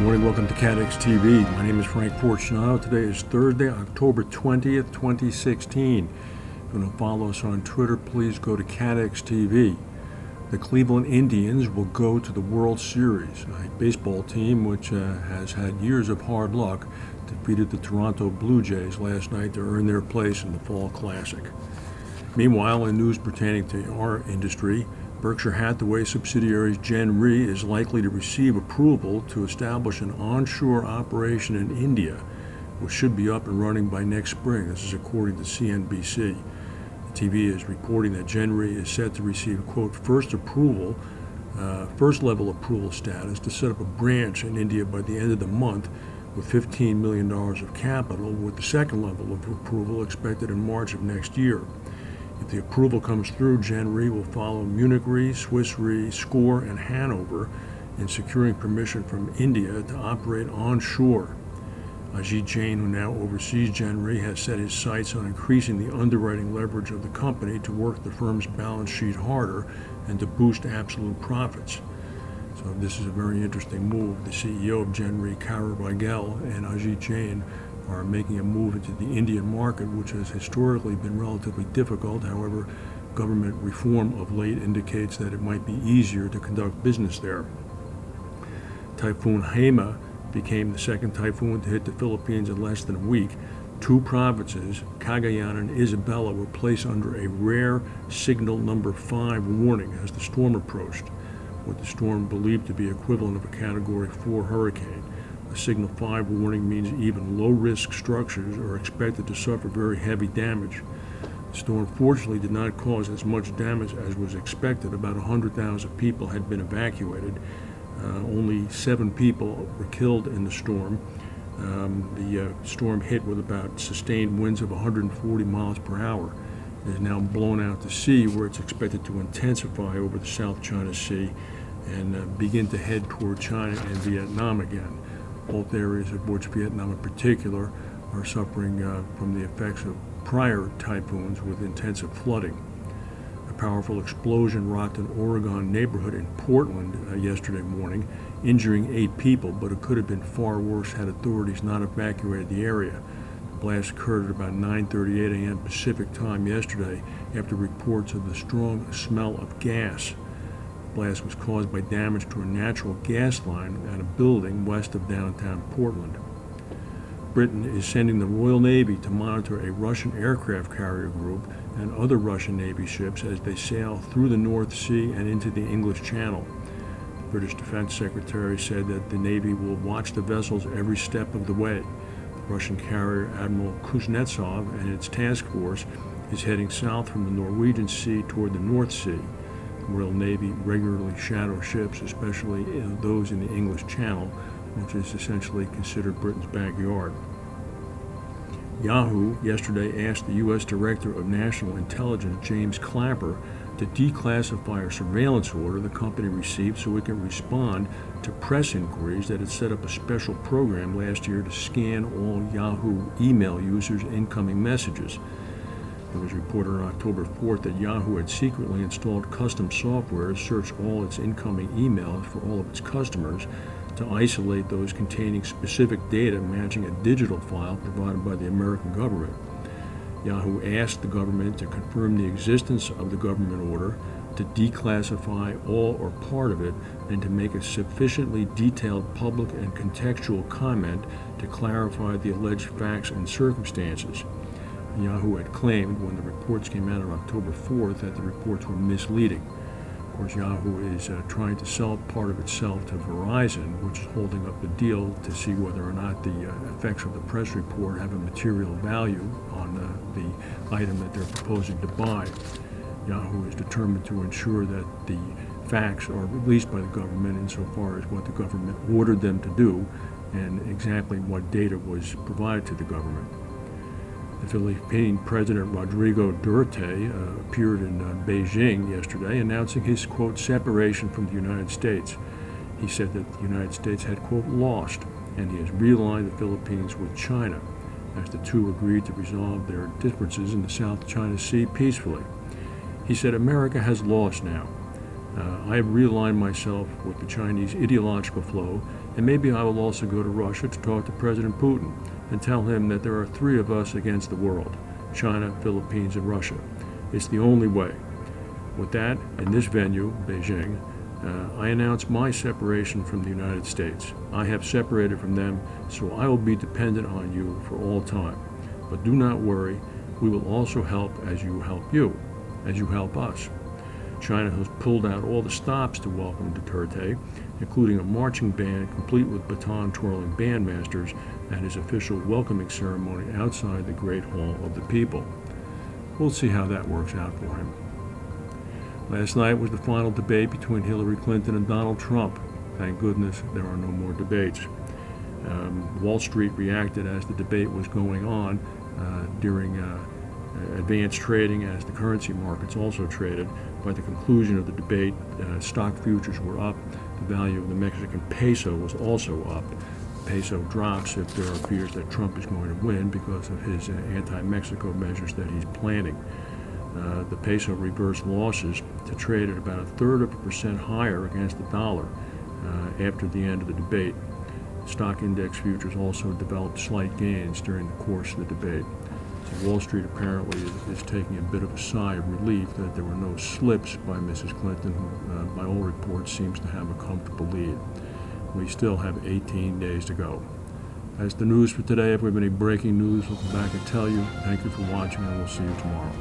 morning. Welcome to CATEX TV. My name is Frank Fortunato. Today is Thursday, October 20th, 2016. If you want to follow us on Twitter, please go to CATEX TV. The Cleveland Indians will go to the World Series. A baseball team which has had years of hard luck defeated the Toronto Blue Jays last night to earn their place in the Fall Classic. Meanwhile, in news pertaining to our industry, Berkshire Hathaway subsidiary Gen Re is likely to receive approval to establish an onshore operation in India, which should be up and running by next spring. This is according to CNBC. The TV is reporting that Gen Re is set to receive, quote, first level approval status to set up a branch in India by the end of the month with $15 million of capital, with the second level of approval expected in March of next year. If the approval comes through, Gen Re will follow Munich Re, Swiss Re, SCOR, and Hanover in securing permission from India to operate onshore. Ajit Jain, who now oversees Gen Re, has set his sights on increasing the underwriting leverage of the company to work the firm's balance sheet harder and to boost absolute profits. So this is a very interesting move. The CEO of Gen Re, Kara Weigel, and Ajit Jain are making a move into the Indian market, which has historically been relatively difficult. However, government reform of late indicates that it might be easier to conduct business there. Typhoon Haima became the second typhoon to hit the Philippines in less than a week. Two provinces, Cagayan and Isabela, were placed under a rare signal number 5 warning as the storm approached, with the storm believed to be equivalent of a Category 4 hurricane. A Signal 5 warning means even low-risk structures are expected to suffer very heavy damage. The storm fortunately did not cause as much damage as was expected. About 100,000 people had been evacuated. Only 7 people were killed in the storm. The storm hit with about sustained winds of 140 miles per hour. It is now blown out to sea, where it's expected to intensify over the South China Sea and begin to head toward China and Vietnam again. Both areas of which Vietnam in particular are suffering from the effects of prior typhoons with intensive flooding. A powerful explosion rocked an Oregon neighborhood in Portland yesterday morning, injuring 8 people, but it could have been far worse had authorities not evacuated the area. The blast occurred at about 9:38 a.m. Pacific time yesterday after reports of the strong smell of gas. The blast was caused by damage to a natural gas line at a building west of downtown Portland. Britain is sending the Royal Navy to monitor a Russian aircraft carrier group and other Russian Navy ships as they sail through the North Sea and into the English Channel. The British Defense Secretary said that the Navy will watch the vessels every step of the way. The Russian carrier Admiral Kuznetsov and its task force is heading south from the Norwegian Sea toward the North Sea. The Royal Navy regularly shadow ships, especially those in the English Channel, which is essentially considered Britain's backyard. Yahoo yesterday asked the U.S. Director of National Intelligence, James Clapper, to declassify a surveillance order the company received so it can respond to press inquiries that it set up a special program last year to scan all Yahoo email users' incoming messages. It was reported on October 4th that Yahoo had secretly installed custom software to search all its incoming emails for all of its customers to isolate those containing specific data matching a digital file provided by the American government. Yahoo asked the government to confirm the existence of the government order, to declassify all or part of it, and to make a sufficiently detailed public and contextual comment to clarify the alleged facts and circumstances. Yahoo had claimed when the reports came out on October 4th that the reports were misleading. Of course, Yahoo is trying to sell part of itself to Verizon, which is holding up the deal to see whether or not the effects of the press report have a material value on the item that they're proposing to buy. Yahoo is determined to ensure that the facts are released by the government insofar as what the government ordered them to do and exactly what data was provided to the government. The Philippine President Rodrigo Duterte appeared in Beijing yesterday announcing his, quote, separation from the United States. He said that the United States had, quote, lost, and he has realigned the Philippines with China, as the two agreed to resolve their differences in the South China Sea peacefully. He said, America has lost now. I have realigned myself with the Chinese ideological flow And maybe I will also go to Russia to talk to President Putin and tell him that there are three of us against the world: China, Philippines, and Russia. It's the only way. With that, in this venue, Beijing, I announce my separation from the United States. I have separated from them, so I will be dependent on you for all time. But do not worry, we will also help as you help us. China has pulled out all the stops to welcome Duterte, including a marching band complete with baton-twirling bandmasters at his official welcoming ceremony outside the Great Hall of the People. We'll see how that works out for him. Last night was the final debate between Hillary Clinton and Donald Trump. Thank goodness there are no more debates. Wall Street reacted as the debate was going on during advanced trading, as the currency markets also traded. By the conclusion of the debate, stock futures were up. The value of the Mexican peso was also up. The peso drops if there are fears that Trump is going to win because of his anti-Mexico measures that he's planning. The peso reversed losses to trade at about 1/3% higher against the dollar after the end of the debate. Stock index futures also developed slight gains during the course of the debate. So Wall Street apparently is taking a bit of a sigh of relief that there were no slips by Mrs. Clinton, who, by all reports, seems to have a comfortable lead. We still have 18 days to go. That's the news for today. If we have any breaking news, we'll come back and tell you. Thank you for watching, and we'll see you tomorrow.